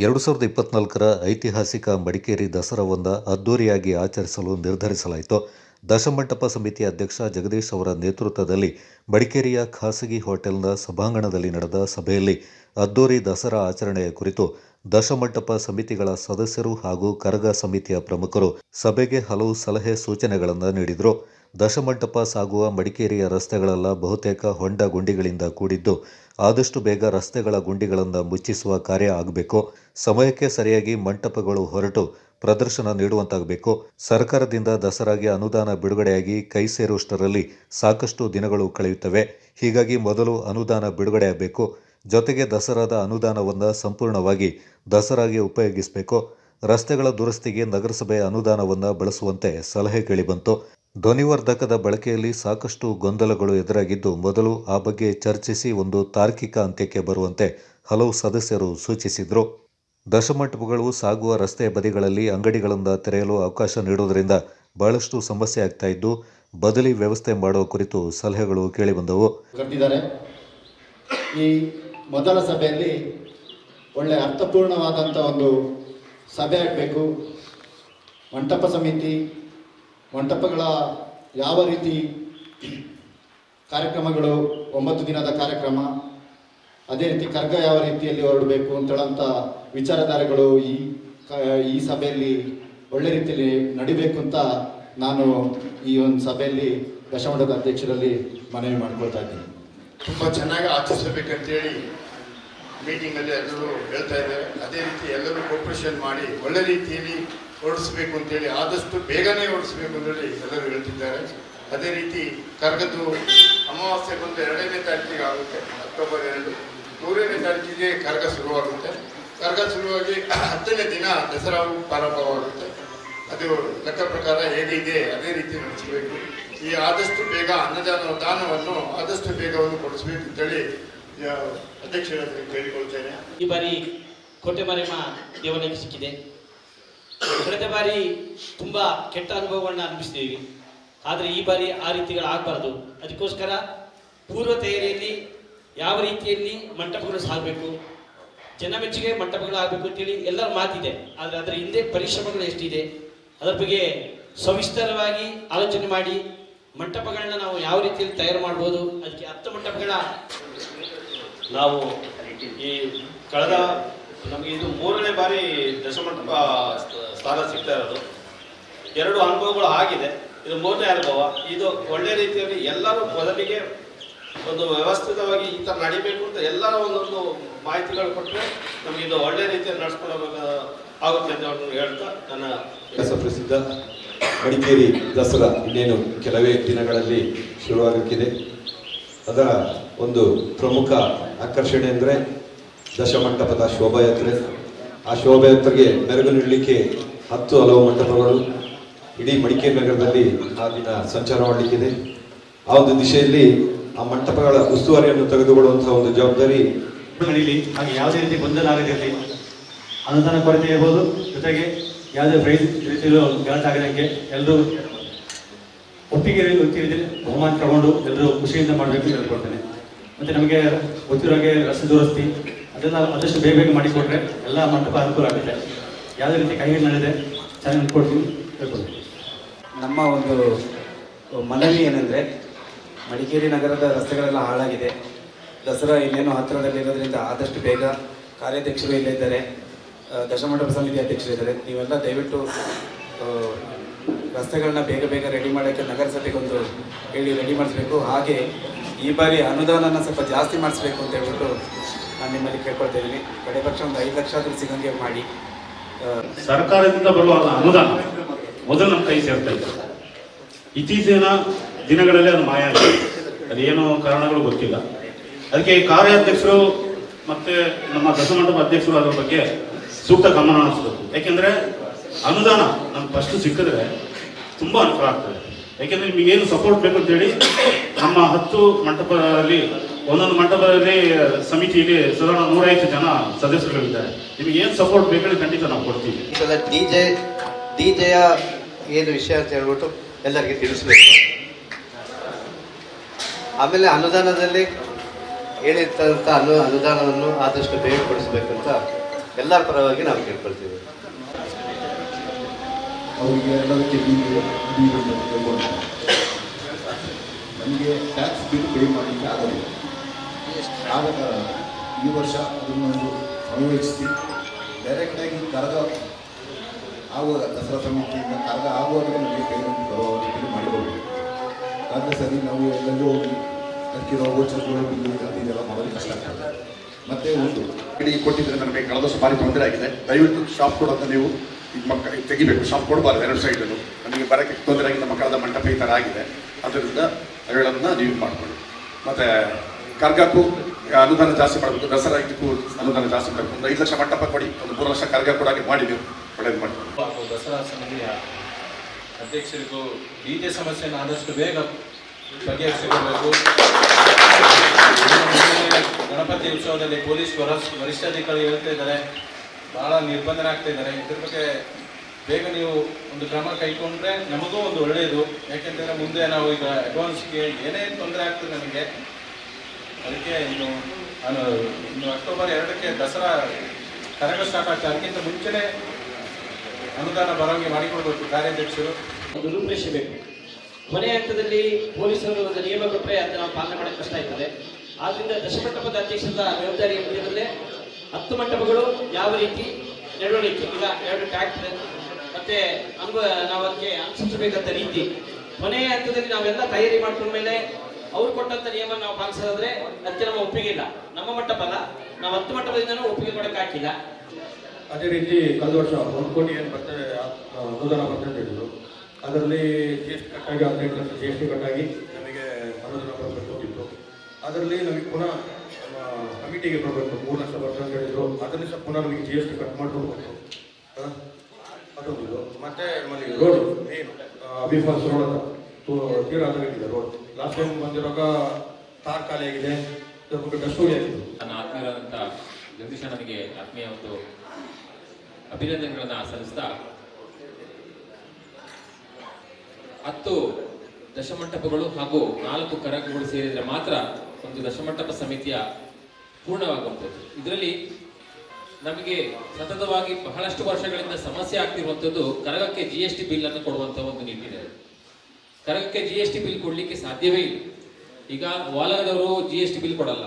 2024ರ ಐತಿಹಾಸಿಕ ಮಡಿಕೇರಿ ದಸರಾವನ್ನು ಅದ್ದೂರಿಯಾಗಿ ಆಚರಿಸಲು ನಿರ್ಧರಿಸಲಾಯಿತು. ದಶಮಂಟಪ ಸಮಿತಿ ಅಧ್ಯಕ್ಷ ಜಗದೀಶ್ ಅವರ ನೇತೃತ್ವದಲ್ಲಿ ಮಡಿಕೇರಿಯ ಖಾಸಗಿ ಹೋಟೆಲ್ನ ಸಭಾಂಗಣದಲ್ಲಿ ನಡೆದ ಸಭೆಯಲ್ಲಿ ಅದ್ದೂರಿ ದಸರಾ ಆಚರಣೆಯ ಕುರಿತು ದಶಮಂಟಪ ಸಮಿತಿಗಳ ಸದಸ್ಯರು ಹಾಗೂ ಕರಗ ಸಮಿತಿಯ ಪ್ರಮುಖರು ಸಭೆಗೆ ಹಲವು ಸಲಹೆ ಸೂಚನೆಗಳನ್ನು ನೀಡಿದರು. ದಶಮಂಟಪ ಸಾಗುವ ಮಡಿಕೇರಿಯ ರಸ್ತೆಗಳೆಲ್ಲ ಬಹುತೇಕ ಹೊಂಡ ಗುಂಡಿಗಳಿಂದ ಕೂಡಿದ್ದು, ಆದಷ್ಟು ಬೇಗ ರಸ್ತೆಗಳ ಗುಂಡಿಗಳನ್ನು ಮುಚ್ಚಿಸುವ ಕಾರ್ಯ ಆಗಬೇಕು. ಸಮಯಕ್ಕೆ ಸರಿಯಾಗಿ ಮಂಟಪಗಳು ಹೊರಟು ಪ್ರದರ್ಶನ ನೀಡುವಂತಾಗಬೇಕು. ಸರ್ಕಾರದಿಂದ ದಸರಾಗೆ ಅನುದಾನ ಬಿಡುಗಡೆಯಾಗಿ ಕೈ ಸೇರುವಷ್ಟರಲ್ಲಿ ಸಾಕಷ್ಟು ದಿನಗಳು ಕಳೆಯುತ್ತವೆ. ಹೀಗಾಗಿ ಮೊದಲು ಅನುದಾನ ಬಿಡುಗಡೆಯಾಗಬೇಕು. ಜೊತೆಗೆ ದಸರಾದ ಅನುದಾನವನ್ನು ಸಂಪೂರ್ಣವಾಗಿ ದಸರಾಗೆ ಉಪಯೋಗಿಸಬೇಕು. ರಸ್ತೆಗಳ ದುರಸ್ತಿಗೆ ನಗರಸಭೆ ಅನುದಾನವನ್ನು ಬಳಸುವಂತೆ ಸಲಹೆ ಕೇಳಿಬಂತು. ಧ್ವನಿವರ್ಧಕದ ಬಳಕೆಯಲ್ಲಿ ಸಾಕಷ್ಟು ಗೊಂದಲಗಳು ಎದುರಾಗಿದ್ದು, ಮೊದಲು ಆ ಬಗ್ಗೆ ಚರ್ಚಿಸಿ ಒಂದು ತಾರ್ಕಿಕ ಅಂತ್ಯಕ್ಕೆ ಬರುವಂತೆ ಹಲವು ಸದಸ್ಯರು ಸೂಚಿಸಿದರು. ದಶಮಂಟಪಗಳು ಸಾಗುವ ರಸ್ತೆ ಬದಿಗಳಲ್ಲಿ ಅಂಗಡಿಗಳನ್ನು ತೆರೆಯಲು ಅವಕಾಶ ನೀಡುವುದರಿಂದ ಬಹಳಷ್ಟು ಸಮಸ್ಯೆ ಆಗ್ತಾ ಇದ್ದು, ಬದಲಿ ವ್ಯವಸ್ಥೆ ಮಾಡುವ ಕುರಿತು ಸಲಹೆಗಳು ಕೇಳಿಬಂದವು. ಈ ಮೊದಲ ಸಭೆಯಲ್ಲಿ ಒಳ್ಳೆ ಅರ್ಥಪೂರ್ಣವಾದಂಥ ಒಂದು ಸಭೆ ಆಗಬೇಕು. ಮಂಟಪ ಸಮಿತಿ ಮಂಟಪಗಳ ಯಾವ ರೀತಿ ಕಾರ್ಯಕ್ರಮಗಳು 9 ದಿನದ ಕಾರ್ಯಕ್ರಮ, ಅದೇ ರೀತಿ ಕರ್ಗ ಯಾವ ರೀತಿಯಲ್ಲಿ ಹೊರಡಬೇಕು ಅಂತೇಳಂಥ ವಿಚಾರಧಾರೆಗಳು ಈ ಸಭೆಯಲ್ಲಿ ಒಳ್ಳೆ ರೀತಿಯಲ್ಲಿ ನಡಿಬೇಕು ಅಂತ ನಾನು ಈ ಒಂದು ಸಭೆಯಲ್ಲಿ ದಶಮಂಟಪದ ಅಧ್ಯಕ್ಷರಲ್ಲಿ ಮನವಿ ಮಾಡ್ಕೊಳ್ತಾ ಇದ್ದೀನಿ. ತುಂಬ ಚೆನ್ನಾಗಿ ಆಚರಿಸಬೇಕಂತೇಳಿ ಮೀಟಿಂಗಲ್ಲಿ ಎಲ್ಲರೂ ಹೇಳ್ತಾ ಇದ್ದಾರೆ. ಅದೇ ರೀತಿ ಎಲ್ಲರೂ ಕೋಪರೇಷನ್ ಮಾಡಿ ಒಳ್ಳೆ ರೀತಿಯಲ್ಲಿ ಓಡಿಸ್ಬೇಕು ಅಂತೇಳಿ, ಆದಷ್ಟು ಬೇಗನೆ ಓಡಿಸ್ಬೇಕು ಅಂತೇಳಿ ಎಲ್ಲರೂ ಹೇಳ್ತಿದ್ದಾರೆ. ಅದೇ ರೀತಿ ಕರ್ಗದ್ದು ಅಮಾವಾಸ್ಯೆ ಬಂದು 2ನೇ ತಾರೀಕಿಗೆ ಆಗುತ್ತೆ. ಅಕ್ಟೋಬರ್ 2, 3ನೇ ತಾರೀಕಿಗೆ ಕರ್ಗ ಶುರುವಾಗುತ್ತೆ. ಕರ್ಗ ಶುರುವಾಗಿ 10ನೇ ದಿನ ದಸರಾವು ಪ್ರಾರಂಭವಾಗುತ್ತೆ. ಅದು ಲೆಕ್ಕ ಪ್ರಕಾರ ಹೇಗಿದೆ ಅದೇ ರೀತಿ ನಡೆಸಬೇಕು. ಈ ಆದಷ್ಟು ಬೇಗ ದಾನವನ್ನು ಆದಷ್ಟು ಬೇಗವನ್ನು ಕೊಡಿಸಬೇಕು ಅಂತೇಳಿ ಅಧ್ಯಕ್ಷರಲ್ಲಿ ಕೇಳಿಕೊಳ್ತೇನೆ. ಈ ಬಾರಿ ಕೋಟೆಮಾರಮ್ಮ ದೇವಾಲಯಕ್ಕೆ ಸಿಕ್ಕಿದೆ. ಕಳೆದ ಬಾರಿ ತುಂಬ ಕೆಟ್ಟ ಅನುಭವಗಳನ್ನ ಅನುಭವಿಸಿದ್ದೀವಿ. ಆದರೆ ಈ ಬಾರಿ ಆ ರೀತಿಗಳಾಗಬಾರ್ದು. ಅದಕ್ಕೋಸ್ಕರ ಪೂರ್ವ ತಯಾರಿಯಲ್ಲಿ ಯಾವ ರೀತಿಯಲ್ಲಿ ಮಂಟಪಗಳು ಸಾಗಬೇಕು, ಜನಮೆಚ್ಚುಗೆ ಮಂಟಪಗಳು ಆಗಬೇಕು ಅಂತೇಳಿ ಎಲ್ಲರ ಮಾತಿದೆ. ಆದರೆ ಅದರ ಹಿಂದೆ ಪರಿಶ್ರಮಗಳು ಎಷ್ಟಿದೆ ಅದರ ಬಗ್ಗೆ ಸವಿಸ್ತರವಾಗಿ ಆಲೋಚನೆ ಮಾಡಿ ಮಂಟಪಗಳನ್ನ ನಾವು ಯಾವ ರೀತಿಯಲ್ಲಿ ತಯಾರು ಮಾಡ್ಬೋದು. ಅದಕ್ಕೆ 10 ಮಂಟಪಗಳ ನಾವು ಈ ಕಳೆದ ನಮಗೆ ಇದು 3ನೇ ಬಾರಿ ದಶಮಂಟಪ ಸ್ಥಾನ ಸಿಗ್ತಾ ಇರೋದು. 2 ಅನುಭವಗಳು ಆಗಿದೆ. ಇದು 3ನೇ ಅನುಭವ. ಇದು ಒಳ್ಳೆ ರೀತಿಯಲ್ಲಿ ಎಲ್ಲರೂ ಮೊದಲಿಗೆ ಒಂದು ವ್ಯವಸ್ಥಿತವಾಗಿ ಈ ಥರ ನಡಿಬೇಕು ಅಂತ ಎಲ್ಲರೂ ಒಂದೊಂದು ಮಾಹಿತಿಗಳು ಕೊಟ್ಟರೆ ನಮಗೆ ಇದು ಒಳ್ಳೆ ರೀತಿಯಲ್ಲಿ ನಡೆಸ್ಕೊಳ್ಳೋಕೆ ಆಗುತ್ತೆ ಅಂತ ಹೇಳ್ತಾ ನನ್ನ ಪ್ರಸಿದ್ಧ ಮಡಿಕೇರಿ ದಸರಾ ಇನ್ನೇನು ಕೆಲವೇ ದಿನಗಳಲ್ಲಿ ಶುರುವಾಗಲಿದೆ. ಅದರ ಒಂದು ಪ್ರಮುಖ ಆಕರ್ಷಣೆ ಅಂದರೆ ದಶಮಂಟಪದ ಶೋಭಾಯಾತ್ರೆ. ಆ ಶೋಭಾಯಾತ್ರೆಗೆ ಮೆರುಗು ನೀಡಲಿಕ್ಕೆ 10 ಹಲವು ಮಂಟಪಗಳು ಇಡೀ ಮಡಿಕೇರಿ ನಗರದಲ್ಲಿ ಆ ದಿನ ಸಂಚಾರ ಮಾಡಲಿಕ್ಕಿದೆ. ಆ ಒಂದು ದಿಶೆಯಲ್ಲಿ ಆ ಮಂಟಪಗಳ ಉಸ್ತುವಾರಿಯನ್ನು ತೆಗೆದುಕೊಳ್ಳುವಂತಹ ಒಂದು ಜವಾಬ್ದಾರಿ ನಡೀಲಿ. ಹಾಗೆ ಯಾವುದೇ ರೀತಿ ಗೊಂದಲ ಆಗದಿರಲಿ, ಅನುದಾನ ಕೊರತೆ ಇರ್ಬೋದು, ಜೊತೆಗೆ ಯಾವುದೇ ಪ್ರೈಸ್ ರೀತಿಯಲ್ಲೂ ಗಲಾಟೆ ಆಗದಂಗೆ ಎಲ್ಲರೂ ಒಟ್ಟಿಗೆ ಬಹುಮಾನ ತಗೊಂಡು ಎಲ್ಲರೂ ಖುಷಿಯಿಂದ ಮಾಡಬೇಕು ಅಂತ ಹೇಳ್ಕೊಡ್ತೇನೆ. ಮತ್ತು ನಮಗೆ ಗೊತ್ತಿರೋಗೆ ರಸ್ತೆ ದುರಸ್ತಿ ಅದೆಲ್ಲ ಆದಷ್ಟು ಬೇಗ ಬೇಗ ಮಾಡಿಕೊಟ್ರೆ ಎಲ್ಲ ಮಂಟಪ ಅನುಕೂಲ ಆಗುತ್ತೆ. ಯಾವುದೇ ರೀತಿ ಕೈಗೆ ನಡೆದೆ ಚೆನ್ನಾಗಿ ಅಂದ್ಕೊಡ್ತೀನಿ ಹೇಳ್ಕೊಡ್ತೀನಿ. ನಮ್ಮ ಒಂದು ಮನವಿ ಏನಂದರೆ, ಮಡಿಕೇರಿ ನಗರದ ರಸ್ತೆಗಳೆಲ್ಲ ಹಾಳಾಗಿದೆ. ದಸರಾ ಇನ್ನೇನು ಹತ್ತಿರದಲ್ಲಿರೋದ್ರಿಂದ ಆದಷ್ಟು ಬೇಗ ಕಾರ್ಯಾಧ್ಯಕ್ಷರು ಇಲ್ಲೇ ಇದ್ದಾರೆ, ದಶಮಂಟಪ ಸಮಿತಿ ಅಧ್ಯಕ್ಷರಿದ್ದಾರೆ. ನೀವೆಲ್ಲ ದಯವಿಟ್ಟು ರಸ್ತೆಗಳನ್ನ ಬೇಗ ಬೇಗ ರೆಡಿ ಮಾಡೋಕ್ಕೆ ನಗರಸಭೆಗೊಂದು ಹೇಳಿ ರೆಡಿ ಮಾಡಿಸ್ಬೇಕು. ಹಾಗೆ ಈ ಬಾರಿ ಅನುದಾನನ ಸ್ವಲ್ಪ ಜಾಸ್ತಿ ಮಾಡಿಸ್ಬೇಕು ಅಂತ ಹೇಳ್ಬಿಟ್ಟು ನಾನು ನಿಮ್ಮಲ್ಲಿ ಕೇಳ್ಕೊಳ್ತಾ ಇದ್ದೀನಿ. ಕಡೆ ಪಕ್ಷ ಒಂದು 5 ಲಕ್ಷ ಆದರೂ ಸಿಗಂಗೆ ಮಾಡಿ. ಸರ್ಕಾರದಿಂದ ಬರುವ ಅನುದಾನ ಮೊದಲು ನಮ್ಮ ಕೈ ಸೇರ್ತಾ ಇತ್ತು. ಇತ್ತೀಚಿನ ದಿನಗಳಲ್ಲಿ ಅದು ಮಾಯ ಆಗಿದೆ. ಅದೇನೋ ಕಾರಣಗಳು ಗೊತ್ತಿಲ್ಲ. ಅದಕ್ಕೆ ಕಾರ್ಯಾಧ್ಯಕ್ಷರು ಮತ್ತು ನಮ್ಮ ದಶಮಂಟಪ ಅಧ್ಯಕ್ಷರು ಅದರ ಬಗ್ಗೆ ಸೂಕ್ತ ಗಮನ ಹರಿಸಬೇಕು. ಯಾಕೆಂದರೆ ಅನುದಾನ ನಮ್ಗೆ ಫಸ್ಟ್ ಸಿಕ್ಕಿದ್ರೆ ತುಂಬ ಅನುಕೂಲ ಆಗ್ತದೆ. ಯಾಕೆಂದರೆ ನಿಮಗೇನು ಸಪೋರ್ಟ್ ಬೇಕು ಅಂತೇಳಿ ನಮ್ಮ 10 ಮಂಟಪದಲ್ಲಿ ಒಂದೊಂದು ಮಂಟಪದಲ್ಲಿ ಸಮಿತಿಯಲ್ಲಿ ಸಾಧಾರಣ 105 ಜನ ಸದಸ್ಯರುಗಳಿದ್ದಾರೆ. ನಿಮಗೇನು ಸಪೋರ್ಟ್ ಬೇಕಂದ್ರೆ ಖಂಡಿತ ನಾವು ಕೊಡ್ತೀವಿ. ಡಿಜೆಯ ಏನು ವಿಷಯ ಅಂತ ಹೇಳ್ಬಿಟ್ಟು ಎಲ್ಲರಿಗೆ ತಿಳಿಸ್ಬೇಕು. ಆಮೇಲೆ ಅನುದಾನದಲ್ಲಿ ಹೇಳಿರ್ತಂಥ ಅನುದಾನವನ್ನು ಆದಷ್ಟು ಬೇಗ ಕೊಡಿಸ್ಬೇಕಂತ ಎಲ್ಲರ ಪರವಾಗಿ ನಾವು ಕೇಳ್ಕೊಳ್ತೀವಿ. ಅವರಿಗೆ ಎಲ್ಲದಕ್ಕೆ ನಮಗೆ ಟ್ಯಾಕ್ಸ್ ಬಿಲ್ ಪೇ ಮಾಡಲಿಕ್ಕೆ ಆಗೋದಿಲ್ಲ. ಆಗ ಈ ವರ್ಷ ಅದನ್ನೊಂದು ಅನ್ವಯಿಸಿ ಡೈರೆಕ್ಟಾಗಿ ಕರಗ ಆಗುವಾಗ ದಸರಾ ಸಮಿತಿಯಿಂದ ಕರಗ ಆಗುವಾಗ ನಮಗೆ ಪೇಮೆಂಟ್ ಬರೋ ರೀತಿಯಲ್ಲಿ ಮಾಡಿಕೊಡ್ಬೇಕು. ಆದರೆ ಸರಿ ನಾವು ಎಲ್ಲೆಲ್ಲೂ ಹೋಗಿ ಅದಕ್ಕಿರೋ ಗೋಚರಗಳು ಇದೆಲ್ಲ ಮಾಡೋದು ಕಷ್ಟ ಆಗ್ತದೆ. ಮತ್ತು ಒಂದು ಕೊಟ್ಟಿದ್ರೆ ನಮಗೆ ಕಳೆದ ವರ್ಷ ಭಾರಿ ತೊಂದರೆ ಆಗಿದೆ. ದಯವಿಟ್ಟು ಶಾಪ್ ಕೊಡೋದು ನೀವು ತೆಗಿಬೇಕು. ಶಾಪ್ ಕೊಡಬಾರ್ದು ಎರಡು ಸೈಡಲ್ಲೂ. ನಮಗೆ ಬರೋಕ್ಕೆ ತೊಂದರೆ ಆಗಿ ನಮ್ಮ ಕಳೆದ ಮಂಟಪ ಈ ಥರ ಆಗಿದೆ. ಅದರಿಂದ ಅವುಗಳನ್ನು ನೀವು ಮಾಡಿಕೊಳ್ಳಿ. ಮತ್ತು ಕರ್ಗಕ್ಕೂ ಅನುದಾನ ಜಾಸ್ತಿ ಮಾಡಬೇಕು. ದಸರಾ ಇದಕ್ಕೂ ಅನುದಾನ ಜಾಸ್ತಿ ಮಾಡಬೇಕು. ಒಂದು 5 ಲಕ್ಷ ಮಂಟಪ ಕೊಡಿ, ಒಂದು 3 ಲಕ್ಷ ಕರ್ಗ ಕೊಡಾಗಿ ಮಾಡಿ ನೀವು ಒಳ್ಳೇದು ಮಾಡಿ. ದಸರಾ ಸಮಿತಿಯ ಅಧ್ಯಕ್ಷರಿಗೂ ಡಿಜೆ ಸಮಸ್ಯೆಯನ್ನು ಆದಷ್ಟು ಬೇಗ ಬಗೆಹರಿಸಿಕೊಳ್ಳಬೇಕು. ಗಣಪತಿ ಉತ್ಸವದಲ್ಲಿ ಪೊಲೀಸ್ ವರಿಷ್ಠಾಧಿಕಾರಿ ಹೇಳ್ತಾ ಇದ್ದಾರೆ, ಬಹಳ ನಿರ್ಬಂಧನ ಆಗ್ತಾ ಇದ್ದಾರೆ. ಇದ್ರ ಬಗ್ಗೆ ಬೇಗ ನೀವು ಒಂದು ಕ್ರಮ ಕೈಗೊಂಡ್ರೆ ನಮಗೂ ಒಂದು ಒಳ್ಳೆಯದು. ಯಾಕೆಂತಂದರೆ ಮುಂದೆ ನಾವು ಈಗ ಅಡ್ವಾನ್ಸ್ಗೆ ಏನೇ ತೊಂದರೆ ಆಗ್ತದೆ ನಮಗೆ. ಅದಕ್ಕೆ ಇನ್ನು ಅಕ್ಟೋಬರ್ 2ಕ್ಕೆ ದಸರಾ ಕರಗ ಸ್ಟಾರ್ಟ್ ಆಗ್ತದೆ. ಅದಕ್ಕಿಂತ ಮುಂಚೆನೇ ಅನುದಾನ ಬರೋಂಗೆ ಮಾಡಿಕೊಡ್ಬೇಕು ಕಾರ್ಯಾಧ್ಯಕ್ಷರು. ಒಂದು ರೂಪರೇಷೆ ಬೇಕು. ಕೊನೆಯ ಹಂತದಲ್ಲಿ ಪೊಲೀಸರು ಒಂದು ನಿಯಮ ಕೊಟ್ಟರೆ ಅದನ್ನು ನಾವು ಪಾಲನೆ ಮಾಡೋಕ್ಕೆ ಕಷ್ಟ ಆಗ್ತದೆ. ಆದ್ದರಿಂದ ದಶಮಂಟಪದ ಅಧ್ಯಕ್ಷರ ಜವಾಬ್ದಾರಿ ಏನಿದೆ, 10 ಮಂಟಪಗಳು ಯಾವ ರೀತಿ ನಡವಳಿಕೆ, ಈಗ 2 ಟ್ಯಾಕ್ಟರ್ ಮತ್ತೆ ನಾವು ಅದಕ್ಕೆ ಅನುಸರಿಸಬೇಕಂತ ರೀತಿ ಕೊನೆಯ ಹಂತದಲ್ಲಿ ನಾವೆಲ್ಲ ತಯಾರಿ ಮಾಡ್ಕೊಂಡ್ಮೇಲೆ ಅವ್ರು ಕೊಟ್ಟಂತ ನಿಯಮ ನಾವು ಪಾಲಿಸೋದಾದ್ರೆ ಅದಕ್ಕೆ ನಮ್ಮ ಒಪ್ಪಿಗೆ ಇಲ್ಲ. ನಮ್ಮ ಮಂಟಪ ಅಲ್ಲ, ನಾವು 10 ಮಂಟಪದಿಂದನೂ ಒಪ್ಪಿಗೆ ಕೊಡಕ್ಕೆ ಹಾಕಿಲ್ಲ. ಅದೇ ರೀತಿ ಕಳೆದ ವರ್ಷ 1 ಕೋಟಿ ಏನು ಬರ್ತದೆ ಅನುದಾನ ಬರ್ತದೆ ಹೇಳಿದ್ರು. ಅದರಲ್ಲಿ GST ಕಟ್ಟಾಗಿ 15 ಲಕ್ಷ GST ಕಟ್ಟಾಗಿ ನಮಗೆ ಅನುದಾನ ಬರಬೇಕಿತ್ತು. ಅದರಲ್ಲಿ ನಮಗೆ ಪುನಃ ಕಮಿಟಿಗೆ ಬರಬೇಕು 3 ಲಕ್ಷ ಬರ್ತದೆ ಅಂತ ಹೇಳಿದ್ರು. ಅದನ್ನು ಸಹ ಪುನಃ ನಮಗೆ GST ಕಟ್ ಮಾಡಿಕೊಡ್ಬೇಕು. ಅದೊಂದು. ಮತ್ತೆ ನಮ್ಮಲ್ಲಿ ರೋಡ್ ಮೇನ್ ಅಬಿಫಾಲ್ಸ್ ರೋಡ್ ಅಂತ ತೀರಾ ಆಗಿಇದೆ ರೋಡ್. ಲಾಸ್ಟ್ ಟೈಮ್ ಬಂದಿರುವಾಗ ತಾರ್ ಖಾಲಿ ಆಗಿದೆ, ಡಸ್ಟೂರಿ ಆಗಿದೆ. ನನ್ನ ಆತ್ಮೀಯರಾದಂಥ ಜಗದೀಶ ನನಗೆ ಆತ್ಮೀಯ ಒಂದು ಅಭಿನಂದನೆಗಳನ್ನು ಸಲ್ಲಿಸ್ತಾ 10 ದಶಮಂಟಪಗಳು ಹಾಗೂ 4 ಕರಗಗಳು ಸೇರಿದರೆ ಮಾತ್ರ ಒಂದು ದಶಮಂಟಪ ಸಮಿತಿಯ ಪೂರ್ಣವಾಗುವಂಥದ್ದು. ಇದರಲ್ಲಿ ನಮಗೆ ಸತತವಾಗಿ ಬಹಳಷ್ಟು ವರ್ಷಗಳಿಂದ ಸಮಸ್ಯೆ ಆಗ್ತಿರುವಂಥದ್ದು ಕರಗಕ್ಕೆ GST ಬಿಲ್ ಅನ್ನು ಕೊಡುವಂಥ ಒಂದು ನೀತಿದೆ. ಕರಗಕ್ಕೆ GST ಬಿಲ್ ಕೊಡಲಿಕ್ಕೆ ಸಾಧ್ಯವೇ ಇಲ್ಲ. ಈಗ ವಾಲಗದವರು GST ಬಿಲ್ ಕೊಡಲ್ಲ.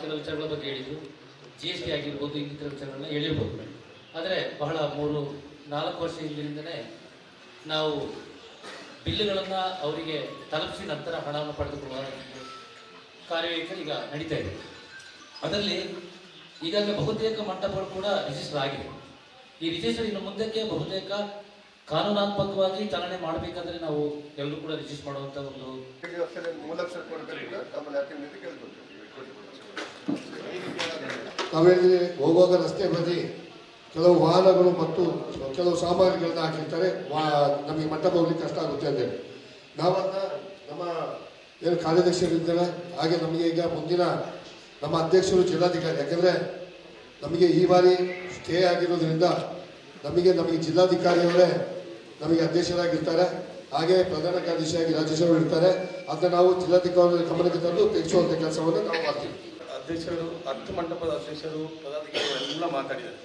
ಕೆಲವು ವಿಚಾರಗಳ ಬಗ್ಗೆ ಹೇಳಿದ್ರು, GST ಆಗಿರ್ಬೋದು, ಇನ್ನಿತರ ವಿಚಾರಗಳನ್ನ ಹೇಳಿರ್ಬೋದು. ಆದರೆ ಬಹಳ 3-4 ವರ್ಷ ಹಿಂದಿನಿಂದಲೇ ನಾವು ಬಿಲ್ಲುಗಳನ್ನು ಅವರಿಗೆ ತಲುಪಿಸಿ ನಂತರ ಹಣವನ್ನು ಪಡೆದುಕೊಳ್ಳುವ ಕಾರ್ಯವೈಖರಿ ಈಗ ನಡೀತಾ ಇದೆ. ಅದರಲ್ಲಿ ಈಗಾಗಲೇ ಬಹುತೇಕ ಮಂಟಪಗಳು ಕೂಡ ರಿಜಿಸ್ಟರ್ ಆಗಿದೆ. ಈ ರಿಜಿಸ್ಟರ್ ಇನ್ನು ಮುಂದಕ್ಕೆ ಬಹುತೇಕ ಕಾನೂನಾತ್ಮಕವಾಗಿ ಚಾಲನೆ ಮಾಡಬೇಕಾದ್ರೆ ನಾವು ಎಲ್ಲರೂ ಕೂಡ ರಿಜಿಸ್ಟರ್ ಮಾಡುವಂಥ ಒಂದು ನಾವೆಲ್ಲಿ ಹೋಗುವಾಗ ರಸ್ತೆ ಬದಿ ಕೆಲವು ವಾಹನಗಳು ಮತ್ತು ಕೆಲವು ಸಾಮಗ್ರಿಗಳನ್ನ ಹಾಕಿರ್ತಾರೆ, ನಮಗೆ ಮಂಟಪ ಹೋಗ್ಲಿಕ್ಕೆ ಕಷ್ಟ ಆಗುತ್ತೆ ಅಂತೇಳಿ ನಾವನ್ನ ನಮ್ಮ ಏನು ಕಾರ್ಯಾಧ್ಯಕ್ಷರಿದ್ದಾರೆ ಹಾಗೆ ನಮಗೆ ಈಗ ಮುಂದಿನ ನಮ್ಮ ಅಧ್ಯಕ್ಷರು ಜಿಲ್ಲಾಧಿಕಾರಿ, ಯಾಕೆಂದರೆ ನಮಗೆ ಈ ಬಾರಿ ಸ್ಟೇ ಆಗಿರೋದ್ರಿಂದ ನಮಗೆ ಜಿಲ್ಲಾಧಿಕಾರಿಯವರೇ ನಮಗೆ ಅಧ್ಯಕ್ಷರಾಗಿರ್ತಾರೆ, ಹಾಗೆ ಪ್ರಧಾನ ಕಾರ್ಯದರ್ಶಿಯಾಗಿ ರಾಜೇಶ್ ಅವರು ಇರ್ತಾರೆ. ಅದನ್ನ ನಾವು ಜಿಲ್ಲಾಧಿಕಾರಿ ಗಮನಕ್ಕೆ ತಂದು ತೆಗೆಸುವಂಥ ಕೆಲಸವನ್ನು ನಾವು ಮಾಡ್ತೀವಿ. ಅಧ್ಯಕ್ಷರು 10 ಮಂಟಪದ ಅಧ್ಯಕ್ಷರು ಪದಾಧಿಕಾರಿಗಳು ಎಲ್ಲ ಮಾತಾಡಿದ್ದಾರೆ.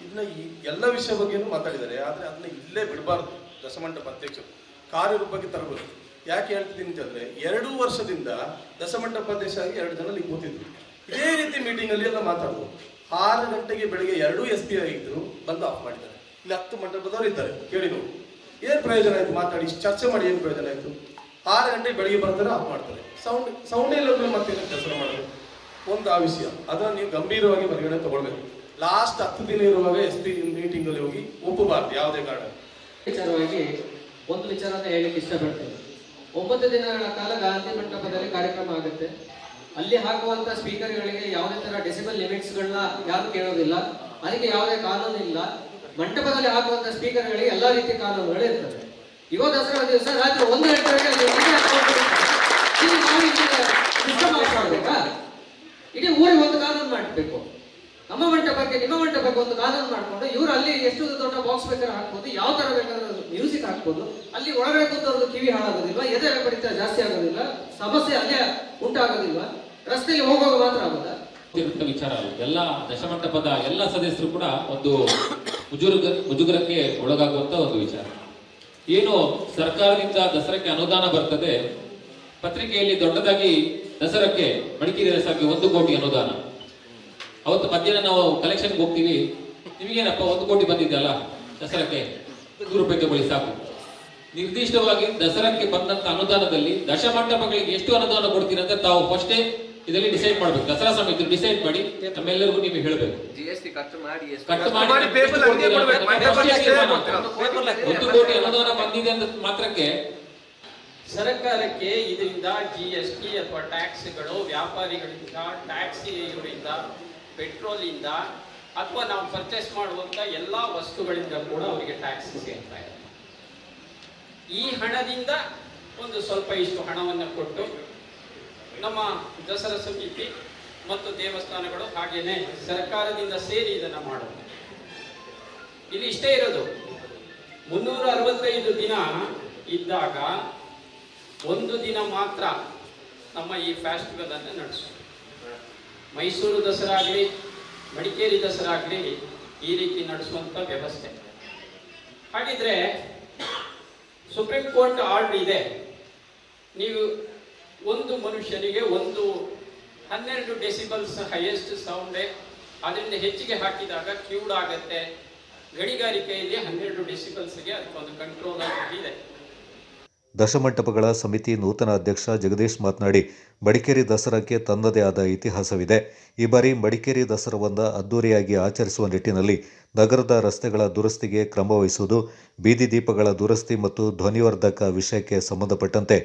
ಇದನ್ನ ಈ ಎಲ್ಲ ವಿಷಯ ಬಗ್ಗೆನೂ ಮಾತಾಡಿದ್ದಾರೆ. ಆದರೆ ಅದನ್ನ ಇಲ್ಲೇ ಬಿಡಬಾರ್ದು. ದಶಮಂಟಪ ಅಧ್ಯಕ್ಷರು ಕಾರ್ಯರೂಪಕ್ಕೆ ತರಬೇಕು. ಯಾಕೆ ಹೇಳ್ತಿದ್ದೀನಿ ಅಂತಂದರೆ 2 ವರ್ಷದಿಂದ ದಶಮಂಟಪ ಅಧ್ಯಕ್ಷ ಆಗಿ 2 ಜನ ಇಲ್ಲಿ ಕೂತಿದ್ರು. ಇದೇ ರೀತಿ ಮೀಟಿಂಗಲ್ಲಿ ಎಲ್ಲ ಮಾತಾಡ್ಬೋದು. 6 ಗಂಟೆಗೆ ಬೆಳಿಗ್ಗೆ 2 SP ಆಗಿದ್ರು, ಬಂದು ಆಫ್ ಮಾಡಿದ್ದಾರೆ. ಇಲ್ಲಿ 10 ಮಂಟಪದವರು ಇದ್ದಾರೆ, ಕೇಳಿ ನೋಡಿ ಏನು ಪ್ರಯೋಜನ ಆಯಿತು? ಮಾತಾಡಿ ಚರ್ಚೆ ಮಾಡಿ ಏನು ಪ್ರಯೋಜನ ಆಯಿತು? 6 ಗಂಟೆಗೆ ಬೆಳಿಗ್ಗೆ ಬರ್ತಾರೆ, ಆಫ್ ಮಾಡ್ತಾರೆ. ಸೌಂಡೇ ಇಲ್ಲ, ಮತ್ತೇನು ಕೆಲಸ ಮಾಡೋದು? ಒಂದು ಆ ವಿಷಯ ಅದನ್ನು ನೀವು ಗಂಭೀರವಾಗಿ ಪರಿಗಣನೆ ತಗೊಳ್ಬೇಕು. ಲಾಸ್ಟ್ 10 ದಿನ ಇರುವಾಗ SP ಮೀಟಿಂಗಲ್ಲಿ ಹೋಗಿ ಒಪ್ಪಬಾರ್ದು ಯಾವುದೇ ಕಾರಣ. ವಿಚಾರವಾಗಿ ಒಂದು ವಿಚಾರನ ಹೇಳಲಿಕ್ಕೆ ಇಷ್ಟಪಡ್ತೇನೆ. 9 ದಿನಗಳ ಕಾಲ ಗಾಂಧಿ ಮಂಟಪದಲ್ಲಿ ಕಾರ್ಯಕ್ರಮ ಆಗುತ್ತೆ. ಅಲ್ಲಿ ಹಾಕುವಂತ ಸ್ಪೀಕರ್ಗಳಿಗೆ ಯಾವುದೇ ತರ ಡೆಸಿಬಲ್ ಲಿಮಿಟ್ಸ್ಗಳನ್ನ ಯಾರು ಕೇಳೋದಿಲ್ಲ, ಅದಕ್ಕೆ ಯಾವುದೇ ಕಾನೂನು ಇಲ್ಲ. ಮಂಟಪದಲ್ಲಿ ಹಾಕುವಂತ ಸ್ಪೀಕರ್ಗಳಿಗೆ ಎಲ್ಲಾ ರೀತಿಯ ಕಾನೂನುಗಳು ಇರ್ತದೆ. ಯುವ ದಸರಾ ದಿವಸ ರಾತ್ರಿ 1 ಗಂಟೆಗೆ ಮಾಡಬೇಕಾ? ಇಡೀ ಊರಿಗೆ ಒಂದು ಕಾನೂನು ಮಾಡಬೇಕು. ನಮ್ಮ ಮಂಟಪಕ್ಕೆ ನಿಮ್ಮ ಮಂಟಪಕ್ಕೆ ಒಂದು ಕಾನೂನು ಮಾಡಿಕೊಂಡು ಇವರು ಅಲ್ಲಿ ಎಷ್ಟು ದೊಡ್ಡ ಬಾಕ್ಸ್ ಬೇಕಾದ್ರೆ ಹಾಕ್ಬೋದು, ಯಾವ ತರ ಬೇಕಾದ್ರೆ ಮ್ಯೂಸಿಕ್ ಹಾಕ್ಬೋದು. ಅಲ್ಲಿ ಒಳಗಡೆ ಕೂತವ್ರದ್ದು ಕಿವಿ ಹಾಳಾಗೋದಿಲ್ವಾ, ಎದೆ ಬಡಿತ ಜಾಸ್ತಿ ಆಗೋದಿಲ್ಲ, ಸಮಸ್ಯೆ ಅಲ್ಲೇ ಉಂಟಾಗೋದಿಲ್ವಾ, ರಸ್ತೆಯಲ್ಲಿ ಹೋಗುವಾಗ ಮಾತ್ರ ಆಗೋದ? ವಿಚಾರ ಅಲ್ಲ. ಎಲ್ಲ ದಶಮಂಟಪದ ಎಲ್ಲ ಸದಸ್ಯರು ಕೂಡ ಒಂದು ಮುಜುಗರಕ್ಕೆ ಒಳಗಾಗುವಂತ ಒಂದು ವಿಚಾರ. ಏನು ಸರ್ಕಾರದಿಂದ ದಸರಾಕ್ಕೆ ಅನುದಾನ ಬರ್ತದೆ, ಪತ್ರಿಕೆಯಲ್ಲಿ ದೊಡ್ಡದಾಗಿ ದಸರಾಕ್ಕೆ ಮಡಿಕೇರಿ ದಸರಾಕ್ಕೆ 1 ಕೋಟಿ ಅನುದಾನ. ಅವತ್ತು ಮಧ್ಯಾಹ್ನ ನಾವು ಕಲೆಕ್ಷನ್ಗೆ ಹೋಗ್ತೀವಿ, ನಿಮಗೇನಪ್ಪ 1 ಕೋಟಿ ಬಂದಿದ್ದಲ್ಲ ದಸರಾಕ್ಕೆ, 100 ರೂಪಾಯಿ ತಗೊಳ್ಳಿ ಸಾಕು. ನಿರ್ದಿಷ್ಟವಾಗಿ ದಸರಾಕ್ಕೆ ಬಂದಂತ ಅನುದಾನದಲ್ಲಿ ದಶಮಂಟಪಗಳಿಗೆ ಎಷ್ಟು ಅನುದಾನ ಕೊಡ್ತೀರಿ ಅಂತ ತಾವು ಫಸ್ಟೇ ಇದರಲ್ಲಿ ಡಿಸೈಡ್ ಮಾಡ್ಬೇಕು. ದಸರಾ ಸಮಿತಿ ಡಿಸೈಡ್ ಮಾಡಿ ನಮ್ಮೆಲ್ಲರಿಗೂ ನೀವು ಹೇಳಬೇಕು. ಕಟ್ಟು ಮಾಡಿ 1 ಕೋಟಿ ಅನುದಾನ ಬಂದಿದೆ ಅಂತ ಮಾತ್ರಕ್ಕೆ ಸರ್ಕಾರಕ್ಕೆ ಇದರಿಂದ GST ಅಥವಾ ಟ್ಯಾಕ್ಸ್ಗಳು ವ್ಯಾಪಾರಿಗಳಿಂದ, ಟ್ಯಾಕ್ಸಿಯವರಿಂದ, ಪೆಟ್ರೋಲಿಂದ ಅಥವಾ ನಾವು ಪರ್ಚೇಸ್ ಮಾಡುವಂತ ಎಲ್ಲಾ ವಸ್ತುಗಳಿಂದ ಕೂಡ ಅವರಿಗೆ ಟ್ಯಾಕ್ಸ್ ಸೇರ್ತಾ ಇದೆ. ಈ ಹಣದಿಂದ ಒಂದು ಸ್ವಲ್ಪ ಇಷ್ಟು ಹಣವನ್ನು ಕೊಟ್ಟು ನಮ್ಮ ದಸರಾ ಸಮಿತಿ ಮತ್ತು ದೇವಸ್ಥಾನಗಳು ಹಾಗೇನೆ ಸರ್ಕಾರದಿಂದ ಸೇರಿ ಇದನ್ನು ಮಾಡೋದು. ಇಲ್ಲಿ ಇಷ್ಟೇ ಇರೋದು, 365 ದಿನ ಇದ್ದಾಗ 1 ದಿನ ಮಾತ್ರ ನಮ್ಮ ಈ ಫೆಸ್ಟಿವಲ್ ಅನ್ನು ನಡೆಸೋದು. ಮೈಸೂರು ದಸರಾ ಆಗಲಿ, ಮಡಿಕೇರಿ ದಸರಾ ಆಗಲಿ ಈ ರೀತಿ ನಡೆಸುವಂತ ವ್ಯವಸ್ಥೆ. ಹಾಗಿದ್ರೆ ಸುಪ್ರೀಂ ಕೋರ್ಟ್ ಆರ್ಡರ್ ಇದೆ, ನೀವು ಒಂದು ಮನುಷ್ಯನಿಗೆ 12 ಡೆಸಿಬಲ್ಸ್ ಹೈಯೆಸ್ಟ್ ಸೌಂಡ್, ಅದರಿಂದ ಹೆಚ್ಚಿಗೆ ಹಾಕಿದಾಗ ಕ್ಯೂಡ್ ಆಗತ್ತೆ. ಗಣಿಗಾರಿಕೆಯಲ್ಲಿ 12 ಡೆಸಿಬಲ್ಸ್ಗೆ ಅದಕ್ಕೊಂದು ಕಂಟ್ರೋಲ್ ಇದೆ. ದಶಮಂಟಪಗಳ ಸಮಿತಿ ನೂತನ ಅಧ್ಯಕ್ಷ ಜಗದೀಶ್ ಮಾತನಾಡಿ, ಮಡಿಕೇರಿ ದಸರಾಕ್ಕೆ ತನ್ನದೇ ಆದ ಇತಿಹಾಸವಿದೆ. ಈ ಬಾರಿ ಮಡಿಕೇರಿ ದಸರಾವನ್ನು ಅದ್ದೂರಿಯಾಗಿ ಆಚರಿಸುವ ನಿಟ್ಟಿನಲ್ಲಿ ನಗರದ ರಸ್ತೆಗಳ ದುರಸ್ತಿಗೆ ಕ್ರಮ ವಹಿಸುವುದು, ಬೀದಿ ದೀಪಗಳ ದುರಸ್ತಿ ಮತ್ತು ಧ್ವನಿವರ್ಧಕ ವಿಷಯಕ್ಕೆ ಸಂಬಂಧಪಟ್ಟಂತೆ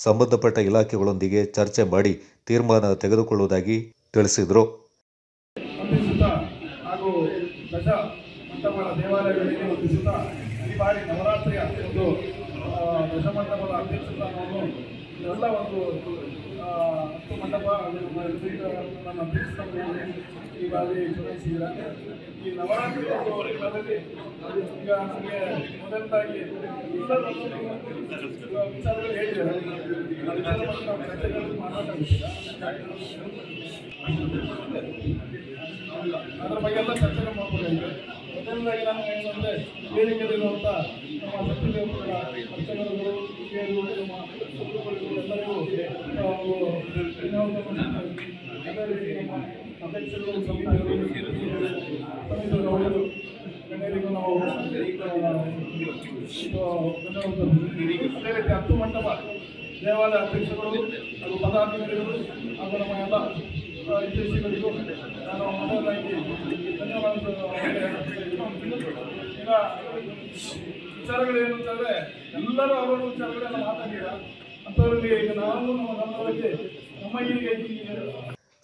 ಸಂಬಂಧಪಟ್ಟ ಇಲಾಖೆಗಳೊಂದಿಗೆ ಚರ್ಚೆ ಮಾಡಿ ತೀರ್ಮಾನ ತೆಗೆದುಕೊಳ್ಳುವುದಾಗಿ ತಿಳಿಸಿದರು. ಹಾಗೂ ದಶ ಮಂಟಪಗಳ ದೇವಾಲಯಗಳಿಗೆ ಒಪ್ಪಿಸುತ್ತಾ ಈ ಬಾರಿ ನವರಾತ್ರಿಯ ಒಂದು ದಶಮಂಟಪದ ಅಧ್ಯಕ್ಷ ಸ್ಥಾನವನ್ನು ಎಲ್ಲ ಒಂದು 10 ಮಂಟಪ ನನ್ನ ಅಧ್ಯಕ್ಷ ಈ ಬಾರಿ ಚುನಾಯಿಸಿದ್ದಾರೆ. ಈ ನವರಾತ್ರಿ ಒಂದು ಕಾಲದಲ್ಲಿ ಈಗ ನಮಗೆ ಮೊದಲದಾಗಿ ಎಲ್ಲರೂ ವಿಚಾರಗಳು ಹೇಳಿದ್ದಾರೆ. ಆ ವಿಚಾರವನ್ನು ನಾವು ಚರ್ಚೆಗಳಲ್ಲಿ ಮಾತಾಡಬೇಕು. ಅದರ ಬಗ್ಗೆ ಎಲ್ಲ ಚರ್ಚೆ ಮಾಡಬೇಕಾಗಿದೆ. ಮೊದಲನೇದಾಗಿ ನಾನು ಏನಂದರೆ, ವೇದಿಕೆಯಲ್ಲಿರುವಂಥ ನಮ್ಮ ಸಚಿವರುಗಳ ಅರ್ಚಕರುಗಳು, ಹಿರಿಯರು, ನಮ್ಮ ಸುತ್ತಮುತ್ತಲು ಎಲ್ಲರಿಗೂ ಅದೇ ರೀತಿ ನಮ್ಮ ಅಧ್ಯಕ್ಷರು, ಸಮಿತಿಯವರು, ಗಣ್ಯರಿಗೂ ನಾವು ಅದೇ ರೀತಿ 10 ಮಂಟಪ ದೇವಾಲಯ ಅಧ್ಯಕ್ಷಗಳು ಹಾಗೂ ಪದಾಧಿಕಾರಿಗಳು ಹಾಗೂ ನಮ್ಮ ಎಲ್ಲ ವಿದೇಶಿಗಳಿಗೂ ನಾನು ಮೊದಲಾಗಿ ಧನ್ಯವಾದ. ಈಗ ವಿಚಾರಗಳೇನು ಅಂತಂದರೆ ಎಲ್ಲರೂ ಅವರ ವಿಚಾರಗಳೆಲ್ಲ ಮಾತಾಡಿಲ್ಲ ಅಂಥವ್ರಿಗೆ ಈಗ ನಾವು ನಮ್ಮ ಗಮನದಲ್ಲಿ ನಮ್ಮ ಈಗ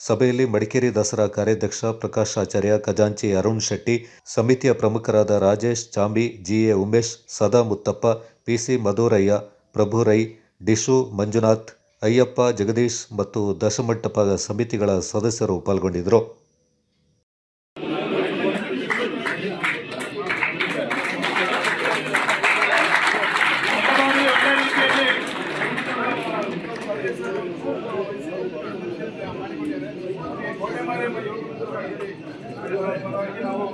ಸಭೆಯಲ್ಲಿ ಮಡಿಕೇರಿ ದಸರಾ ಕಾರ್ಯಾಧ್ಯಕ್ಷ ಪ್ರಕಾಶ್ ಆಚಾರ್ಯ, ಖಜಾಂಚಿ ಅರುಣ್ ಶೆಟ್ಟಿ, ಸಮಿತಿಯ ಪ್ರಮುಖರಾದ ರಾಜೇಶ್ ಚಾಂಬಿ, GA ಉಮೇಶ್, ಸದಾ ಮುತ್ತಪ್ಪ, PC ಮಧುರಯ್ಯ, ಪ್ರಭು ರೈ, ಡಿಶು ಮಂಜುನಾಥ್, ಅಯ್ಯಪ್ಪ, ಜಗದೀಶ್ ಮತ್ತು ದಶಮಂಟಪ ಸಮಿತಿಗಳ ಸದಸ್ಯರು ಪಾಲ್ಗೊಂಡಿದ್ದರು. ನಾವು